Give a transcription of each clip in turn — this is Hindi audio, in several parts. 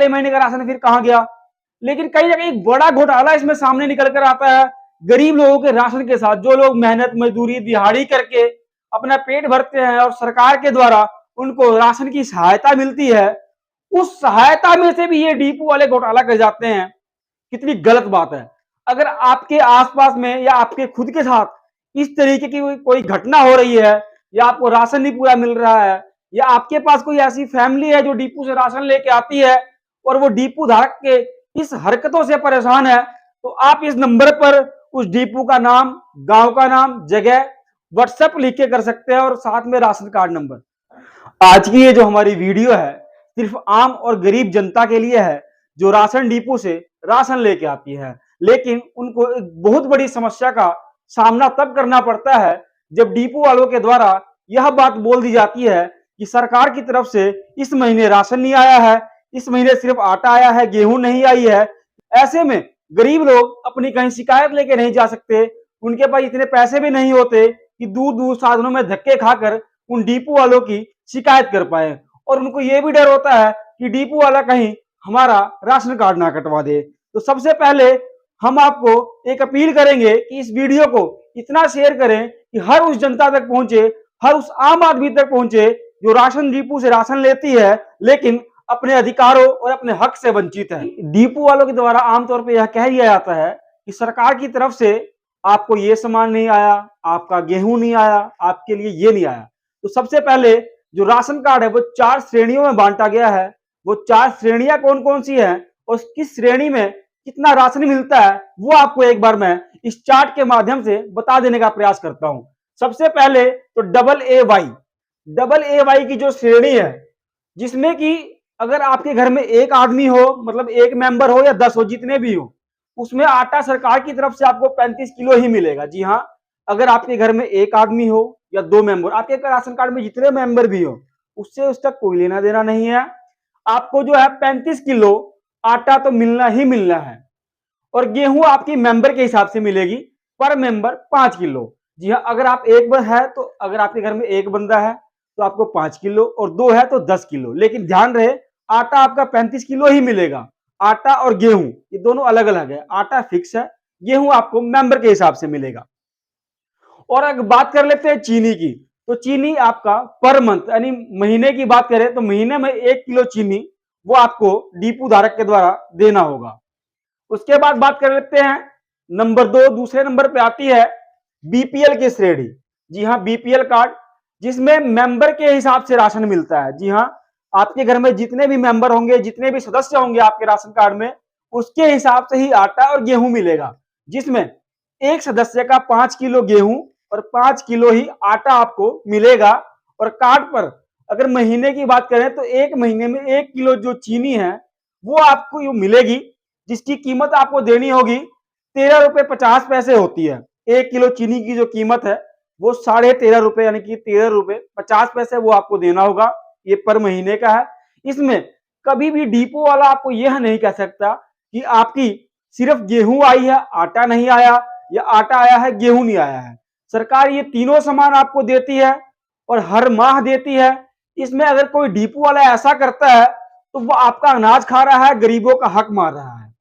अगले महीने का राशन फिर कहां गया। लेकिन कई जगह एक बड़ा घोटाला इसमें सामने निकल कर आता है गरीब लोगों के राशन के साथ। जो लोग मेहनत मजदूरी दिहाड़ी करके अपना पेट भरते हैं और सरकार के द्वारा उनको राशन की सहायता मिलती है, उस सहायता में से भी ये डिपो वाले घोटाला कर जाते हैं। कितनी गलत बात है। अगर आपके आसपास में या आपके खुद के साथ इस तरीके की कोई घटना हो रही है, या आपको राशन नहीं पूरा मिल रहा है, या आपके पास कोई ऐसी फैमिली है जो डिपो से राशन लेके आती है और वो डिपो धारक के इस हरकतों से परेशान है, तो आप इस नंबर पर उस डिपो का नाम, गांव का नाम, जगह, व्हाट्सएप लिख के कर सकते हैं और साथ में राशन कार्ड नंबर। आज की ये जो हमारी वीडियो है सिर्फ आम और गरीब जनता के लिए है जो राशन डिपो से राशन लेके आती है, लेकिन उनको एक बहुत बड़ी समस्या का सामना तब करना पड़ता है जब डिपो वालों के द्वारा यह बात बोल दी जाती है कि सरकार की तरफ से इस महीने राशन नहीं आया है, इस महीने सिर्फ आटा आया है, गेहूं नहीं आई है। ऐसे में गरीब लोग अपनी कहीं शिकायत लेके नहीं जा सकते, उनके पास इतने पैसे भी नहीं होते कि दूर दूर साधनों में धक्के खाकर उन डिपो वालों की शिकायत कर पाए। और उनको यह भी डर होता है कि डिपो वाला कहीं हमारा राशन कार्ड ना कटवा दे। तो सबसे पहले हम आपको एक अपील करेंगे कि इस वीडियो को इतना शेयर करें कि हर उस जनता तक पहुंचे, हर उस आम आदमी तक पहुंचे जो राशन डिपो से राशन लेती है लेकिन अपने अधिकारों और अपने हक से वंचित है। डिपो वालों के द्वारा आमतौर पर यह कह दिया जाता है कि सरकार की तरफ से आपको ये सामान नहीं आया, आपका गेहूं नहीं आया, आपके लिए ये नहीं आया। तो सबसे पहले जो राशन कार्ड है वो 4 श्रेणियों में बांटा गया है। वो 4 श्रेणियां कौन कौन सी हैं और किस श्रेणी में कितना राशन मिलता है वो आपको एक बार मैं इस चार्ट के माध्यम से बता देने का प्रयास करता हूं। सबसे पहले तो डबल ए वाई की जो श्रेणी है, जिसमें कि अगर आपके घर में एक आदमी हो, मतलब एक मेंबर हो या 10 हो, जितने भी हो, उसमें आटा सरकार की तरफ से आपको 35 किलो ही मिलेगा। जी हाँ, अगर आपके घर में एक आदमी हो या 2 मेंबर, आपके राशन कार्ड में जितने मेंबर भी हो, उससे उसका कोई लेना देना नहीं है। आपको जो है 35 किलो आटा तो मिलना ही मिलना है। और गेहूं आपकी मेंबर के हिसाब से मिलेगी, पर मेंबर 5 किलो। जी हाँ, अगर आप एक बार है तो अगर आपके घर में एक बंदा है तो आपको 5 किलो और 2 है तो 10 किलो। लेकिन ध्यान रहे आटा आपका 35 किलो ही मिलेगा। आटा और गेहूं ये दोनों अलग अलग है, आटा फिक्स है, गेहूं आपको मेंबर के हिसाब से मिलेगा। और अगर बात कर लेते हैं चीनी की, तो चीनी आपका पर मंथ यानी महीने की बात करें तो महीने में 1 किलो चीनी वो आपको डिपो धारक के द्वारा देना होगा। उसके बाद बात कर लेते हैं नंबर 2, दूसरे नंबर पे आती है बीपीएल की श्रेणी। जी हाँ, बीपीएल कार्ड, जिसमें मेंबर के हिसाब से राशन मिलता है। जी हाँ, आपके घर में जितने भी मेंबर होंगे, जितने भी सदस्य होंगे आपके राशन कार्ड में, उसके हिसाब से ही आटा और गेहूं मिलेगा, जिसमें एक सदस्य का 5 किलो गेहूं और 5 किलो ही आटा आपको मिलेगा। और कार्ड पर अगर महीने की बात करें तो एक महीने में 1 किलो जो चीनी है वो आपको मिलेगी, जिसकी कीमत आपको देनी होगी 13 रुपए 50 पैसे होती है। 1 किलो चीनी की जो कीमत है वो 13.5 रुपए यानी कि 13 रुपए 50 पैसे वो आपको देना होगा। ये पर महीने का है। इसमें कभी भी डिपो वाला आपको यह नहीं कह सकता कि आपकी सिर्फ गेहूं आई है, आटा नहीं आया, या आटा आया है गेहूं नहीं आया है। सरकार ये तीनों सामान आपको देती है और हर माह देती है। इसमें अगर कोई डिपो वाला ऐसा करता है तो वो आपका अनाज खा रहा है, गरीबों का हक मार रहा है।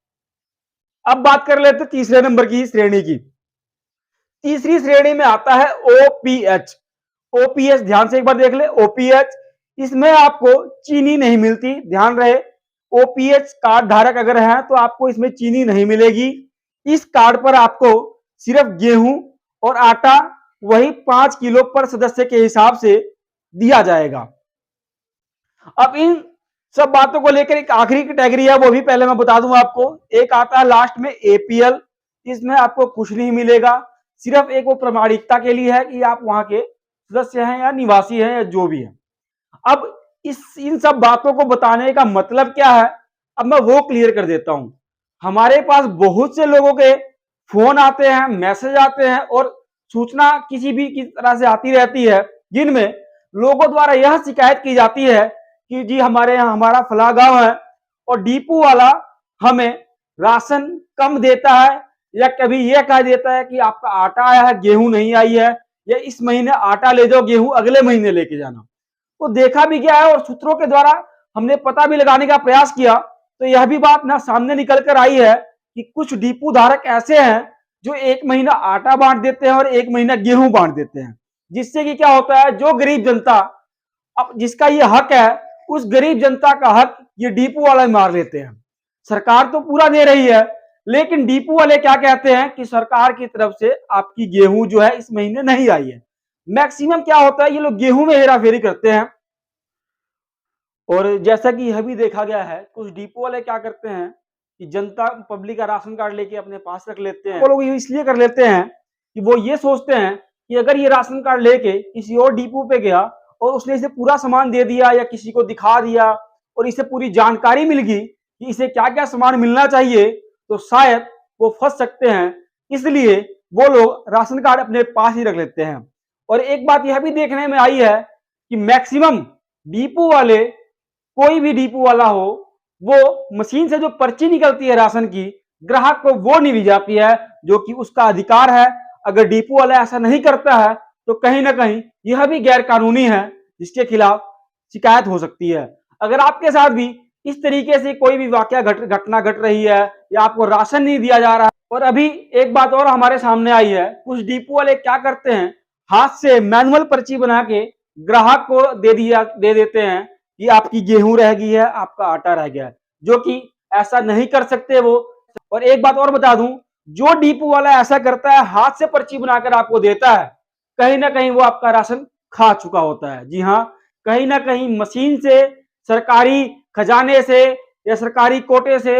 अब बात कर लेते तीसरे नंबर की श्रेणी की। तीसरी श्रेणी में आता है ओपीएच। ओपीएच ध्यान से एक बार देख ले, ओपीएच, इसमें आपको चीनी नहीं मिलती। ध्यान रहे, ओपीएच कार्ड धारक अगर है तो आपको इसमें चीनी नहीं मिलेगी। इस कार्ड पर आपको सिर्फ गेहूं और आटा वही 5 किलो पर सदस्य के हिसाब से दिया जाएगा। अब इन सब बातों को लेकर एक आखिरी कैटेगरी है, वो भी पहले मैं बता दूं आपको। एक आता है लास्ट में एपीएल, इसमें आपको कुछ नहीं मिलेगा, सिर्फ एक वो प्रामाणिकता के लिए है कि आप वहां के सदस्य हैं या निवासी हैं या जो भी है। अब इन सब बातों को बताने का मतलब क्या है, अब मैं वो क्लियर कर देता हूं। हमारे पास बहुत से लोगों के फोन आते हैं, मैसेज आते हैं और सूचना किसी भी की तरह से आती रहती है, जिनमें लोगों द्वारा यह शिकायत की जाती है कि जी हमारे यहाँ हमारा फला गांव है और डिपो वाला हमें राशन कम देता है, या कभी यह कह देता है कि आपका आटा आया है गेहूं नहीं आई है, या इस महीने आटा ले जाओ गेहूं अगले महीने लेके जाना। तो देखा भी गया है और सूत्रों के द्वारा हमने पता भी लगाने का प्रयास किया तो यह भी बात ना सामने निकल कर आई है कि कुछ डिपो धारक ऐसे हैं जो 1 महीना आटा बांट देते हैं और 1 महीना गेहूं बांट देते हैं, जिससे कि क्या होता है, जो गरीब जनता अब जिसका ये हक है, उस गरीब जनता का हक ये डिपो वाले मार लेते हैं। सरकार तो पूरा दे रही है, लेकिन डिपो वाले क्या कहते हैं कि सरकार की तरफ से आपकी गेहूं जो है इस महीने नहीं आई है। मैक्सिमम क्या होता है, ये लोग गेहूं में हेराफेरी करते हैं। और जैसा कि यह भी देखा गया है, कुछ डिपो वाले क्या करते हैं कि जनता पब्लिक का राशन कार्ड लेके अपने पास रख लेते हैं। वो लोग ये इसलिए कर लेते हैं कि वो ये सोचते हैं कि अगर ये राशन कार्ड लेके किसी और डिपो पे गया और उसने इसे पूरा सामान दे दिया या किसी को दिखा दिया और इसे पूरी जानकारी मिल गई कि इसे क्या क्या सामान मिलना चाहिए, तो शायद वो फंस सकते हैं। इसलिए वो लोग राशन कार्ड अपने पास ही रख लेते हैं। और एक बात यह भी देखने में आई है कि मैक्सिमम डिपो वाले, कोई भी डिपो वाला हो, वो मशीन से जो पर्ची निकलती है राशन की, ग्राहक को वो नहीं दी जाती है, जो कि उसका अधिकार है। अगर डिपो वाला ऐसा नहीं करता है तो कहीं ना कहीं यह भी गैर कानूनी है, जिसके खिलाफ शिकायत हो सकती है। अगर आपके साथ भी इस तरीके से कोई भी वाकया घटना घट रही है या आपको राशन नहीं दिया जा रहा है, और अभी एक बात और हमारे सामने आई है, कुछ डिपो वाले क्या करते हैं, हाथ से मैनुअल पर्ची बना के ग्राहक को दे देते हैं कि आपकी गेहूं रह गई है, आपका आटा रह गया है, जो कि ऐसा नहीं कर सकते वो। और एक बात और बता दूं, जो डिपो वाला ऐसा करता है, हाथ से पर्ची बनाकर आपको देता है, कहीं ना कहीं वो आपका राशन खा चुका होता है। जी हाँ, कहीं ना कहीं मशीन से, सरकारी खजाने से या सरकारी कोटे से,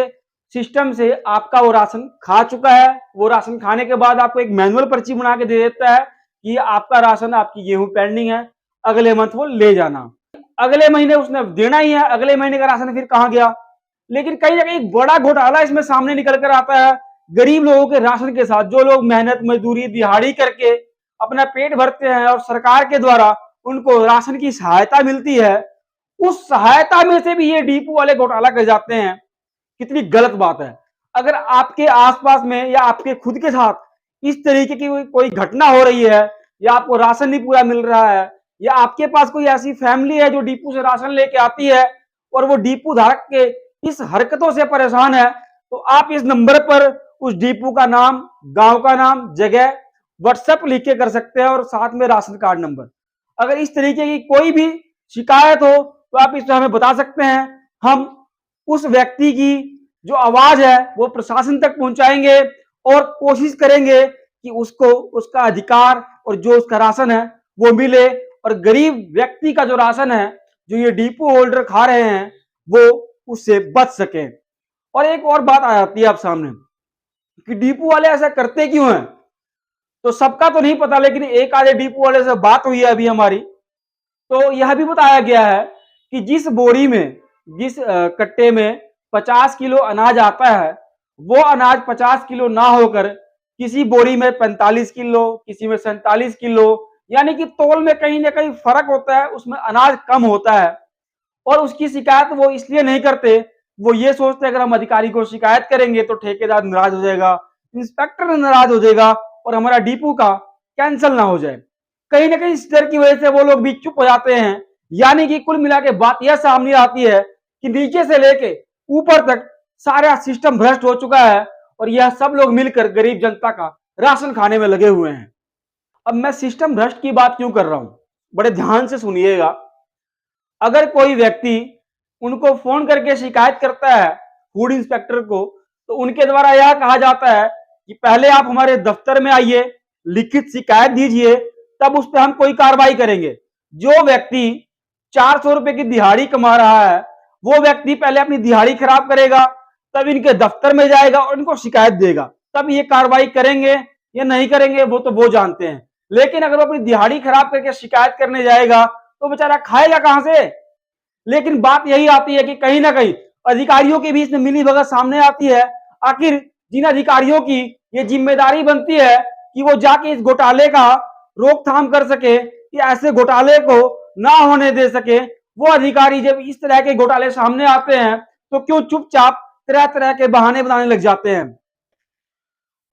सिस्टम से आपका वो राशन खा चुका है। वो राशन खाने के बाद आपको एक मैनुअल पर्ची बना के दे देता है कि आपका राशन, आपकी गेहूं पेंडिंग है, अगले मंथ वो ले जाना। अगले महीने उसने देना ही है, अगले महीने का राशन फिर कहां गया। लेकिन कहीं ना कहीं एक बड़ा घोटाला इसमें सामने निकल कर आता है गरीब लोगों के राशन के साथ। जो लोग मेहनत मजदूरी दिहाड़ी करके अपना पेट भरते हैं और सरकार के द्वारा उनको राशन की सहायता मिलती है, उस सहायता में से भी ये डिपो वाले घोटाला कर जाते हैं। कितनी गलत बात है। अगर आपके आसपास में या आपके खुद के साथ इस तरीके की कोई घटना हो रही है, या आपको राशन नहीं पूरा मिल रहा है, या आपके पास कोई ऐसी फैमिली है जो डिपो से राशन लेके आती है और वो डिपो धारक के इस हरकतों से परेशान है, तो आप इस नंबर पर उस डिपो का नाम, गांव का नाम, जगह, व्हाट्सएप लिख के कर सकते हैं और साथ में राशन कार्ड नंबर। अगर इस तरीके की कोई भी शिकायत हो तो आप इसे हमें बता सकते हैं। हम उस व्यक्ति की जो आवाज है वो प्रशासन तक पहुंचाएंगे और कोशिश करेंगे कि उसको उसका अधिकार और जो उसका राशन है वो मिले, और गरीब व्यक्ति का जो राशन है, जो ये डिपो होल्डर खा रहे हैं, वो उससे बच सके। और एक और बात आ जाती है आप सामने कि डिपो वाले ऐसा करते क्यों हैं, तो सबका तो नहीं पता, लेकिन एक आधे डिपो वाले से बात हुई है अभी हमारी, तो यह भी बताया गया है कि जिस बोरी में, जिस कट्टे में 50 किलो अनाज आता है, वो अनाज 50 किलो ना होकर किसी बोरी में 45 किलो, किसी में 47 किलो, यानी कि तौल में कहीं ना कहीं फर्क होता है, उसमें अनाज कम होता है। और उसकी शिकायत वो इसलिए नहीं करते, वो ये सोचते अगर हम अधिकारी को शिकायत करेंगे तो ठेकेदार नाराज हो जाएगा, इंस्पेक्टर नाराज हो जाएगा और हमारा डिपो का कैंसिल ना हो जाए। कहीं ना कहीं इस डर की वजह से वो लोग भी चुप हो जाते हैं। यानी कि कुल मिला के बात यह सामने आती है कि नीचे से लेके ऊपर तक सारा सिस्टम भ्रष्ट हो चुका है और यह सब लोग मिलकर गरीब जनता का राशन खाने में लगे हुए हैं। अब मैं सिस्टम भ्रष्ट की बात क्यों कर रहा हूं, बड़े ध्यान से सुनिएगा। अगर कोई व्यक्ति उनको फोन करके शिकायत करता है फूड इंस्पेक्टर को, तो उनके द्वारा यह कहा जाता है कि पहले आप हमारे दफ्तर में आइए, लिखित शिकायत दीजिए, तब उस पर हम कोई कार्रवाई करेंगे। जो व्यक्ति 400 रुपए की दिहाड़ी कमा रहा है, वो व्यक्ति पहले अपनी दिहाड़ी खराब करेगा, तब इनके दफ्तर में जाएगा और इनको शिकायत देगा, तब ये कार्रवाई करेंगे या नहीं करेंगे वो तो वो जानते हैं। लेकिन अगर वो अपनी दिहाड़ी खराब करके शिकायत करने जाएगा तो बेचारा खाएगा कहां से। लेकिन बात यही आती है कि कहीं ना कहीं अधिकारियों के बीच में मिली भगत सामने आती है। आखिर जिन अधिकारियों की ये जिम्मेदारी बनती है कि वो जाके इस घोटाले का रोकथाम कर सके, कि ऐसे घोटाले को ना होने दे सके, वो अधिकारी जब इस तरह के घोटाले सामने आते हैं तो क्यों चुपचाप तरह तरह के बहाने बनाने लग जाते हैं।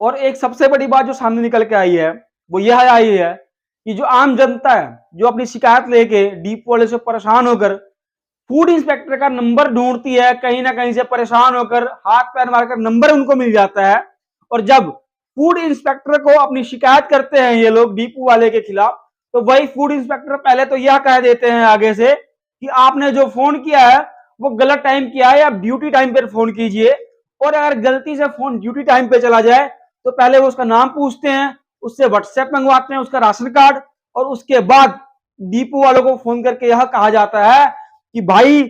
और एक सबसे बड़ी बात जो सामने निकल के आई है वो यह आई है कि जो आम जनता है, जो अपनी शिकायत लेके डिपो वाले से परेशान होकर फूड इंस्पेक्टर का नंबर ढूंढती है, कहीं ना कहीं से परेशान होकर हाथ पैर मारकर नंबर उनको मिल जाता है। और जब फूड इंस्पेक्टर को अपनी शिकायत करते हैं ये लोग डिपो वाले के खिलाफ, तो वही फूड इंस्पेक्टर पहले तो यह कह देते हैं आगे से कि आपने जो फोन किया है वो गलत टाइम किया है, आप ड्यूटी टाइम पर फोन कीजिए। और अगर गलती से फोन ड्यूटी टाइम पे चला जाए तो पहले वो उसका नाम पूछते हैं, उससे व्हाट्सएप मंगवाते हैं, उसका राशन कार्ड, और उसके बाद डिपो वालों को फोन करके यह कहा जाता है कि भाई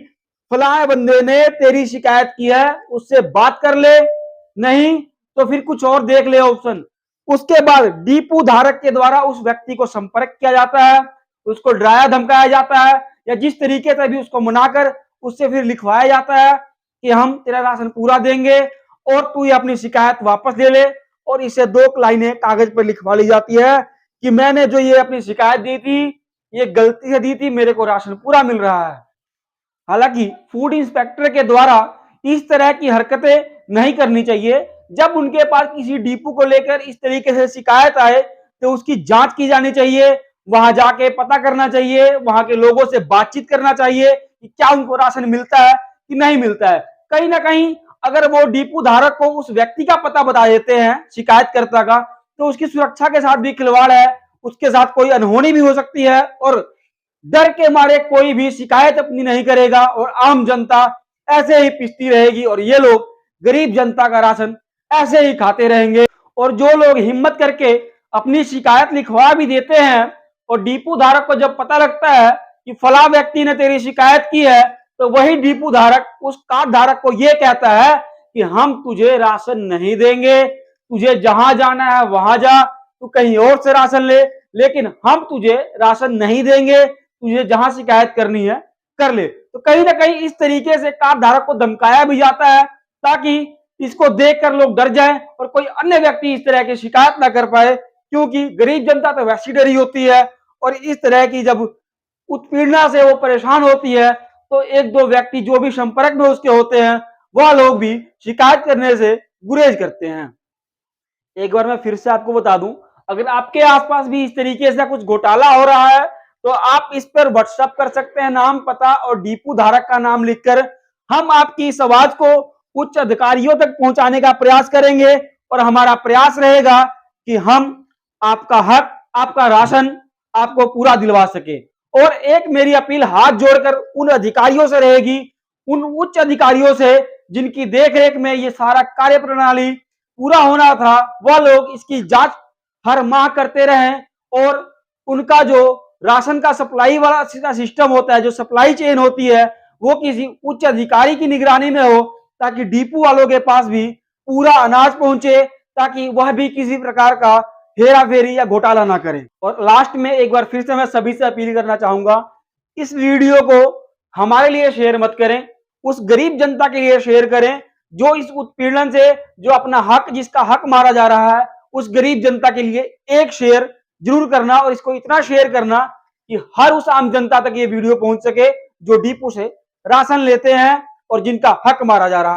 फलाए बंदे ने तेरी शिकायत की है, उससे बात कर ले, नहीं तो फिर कुछ और देख ले ऑप्शन। उसके बाद डिपो धारक के द्वारा उस व्यक्ति को संपर्क किया जाता है, उसको डराया धमकाया जाता है, या जिस तरीके से भी उसको मनाकर उससे फिर लिखवाया जाता है कि हम तेरा राशन पूरा देंगे और तू ये अपनी शिकायत वापस ले ले। और इसे 2 लाइनें कागज पर लिखवा ली जाती है कि मैंने जो ये अपनी शिकायत दी थी ये गलती से दी थी, मेरे को राशन पूरा मिल रहा है। हालांकि फूड इंस्पेक्टर के द्वारा इस तरह की हरकतें नहीं करनी चाहिए। जब उनके पास किसी डिपो को लेकर इस तरीके से शिकायत आए तो उसकी जांच की जानी चाहिए, वहां जाके पता करना चाहिए, वहां के लोगों से बातचीत करना चाहिए कि क्या उनको राशन मिलता है कि नहीं मिलता है। कहीं ना कहीं अगर वो डिपो धारक को उस व्यक्ति का पता बता देते हैं शिकायतकर्ता का, तो उसकी सुरक्षा के साथ भी खिलवाड़ है, उसके साथ कोई अनहोनी भी हो सकती है, और डर के मारे कोई भी शिकायत अपनी नहीं करेगा और आम जनता ऐसे ही पिसती रहेगी और ये लोग गरीब जनता का राशन ऐसे ही खाते रहेंगे। और जो लोग हिम्मत करके अपनी शिकायत लिखवा भी देते हैं और डिपो धारक को जब पता लगता है कि फला व्यक्ति ने तेरी शिकायत की है, तो वही डिपो धारक उस कार्ड धारक को यह कहता है कि हम तुझे राशन नहीं देंगे, तुझे जहां जाना है वहां जा, तू कहीं और से राशन ले, लेकिन हम तुझे राशन नहीं देंगे, तुझे जहां शिकायत करनी है कर ले। तो कहीं ना कहीं इस तरीके से कार्ड धारक को धमकाया भी जाता है ताकि इसको देखकर लोग डर जाएं और कोई अन्य व्यक्ति इस तरह की शिकायत ना कर पाए, क्योंकि गरीब जनता तो वैसी डरी होती है और इस तरह की जब उत्पीड़ना से वो परेशान होती है तो 1-2 व्यक्ति जो भी संपर्क में उसके होते हैं वह लोग भी शिकायत करने से गुरेज करते हैं। एक बार मैं फिर से आपको बता दूं, अगर आपके आसपास भी इस तरीके से कुछ घोटाला हो रहा है तो आप इस पर व्हाट्सएप कर सकते हैं, नाम पता और डिपो धारक का नाम लिखकर। हम आपकी इस आवाज को उच्च अधिकारियों तक पहुंचाने का प्रयास करेंगे और हमारा प्रयास रहेगा कि हम आपका हक, आपका राशन आपको पूरा दिलवा सके। और एक मेरी अपील हाथ जोड़कर उन अधिकारियों से रहेगी, उन उच्च अधिकारियों से जिनकी देखरेख में ये सारा कार्य प्रणाली पूरा होना था, वह लोग इसकी जांच हर माह करते रहें और उनका जो राशन का सप्लाई वाला सिस्टम होता है, जो सप्लाई चेन होती है, वो किसी उच्च अधिकारी की निगरानी में हो ताकि डिपो वालों के पास भी पूरा अनाज पहुंचे, ताकि वह भी किसी प्रकार का हेरा फेरी या घोटाला ना करें। और लास्ट में एक बार फिर से मैं सभी से अपील करना चाहूंगा, इस वीडियो को हमारे लिए शेयर मत करें, उस गरीब जनता के लिए शेयर करें जो इस उत्पीड़न से, जो अपना हक, जिसका हक मारा जा रहा है, उस गरीब जनता के लिए एक शेयर जरूर करना। और इसको इतना शेयर करना कि हर उस आम जनता तक ये वीडियो पहुंच सके जो डिपो से राशन लेते हैं और जिनका हक मारा जा रहा है।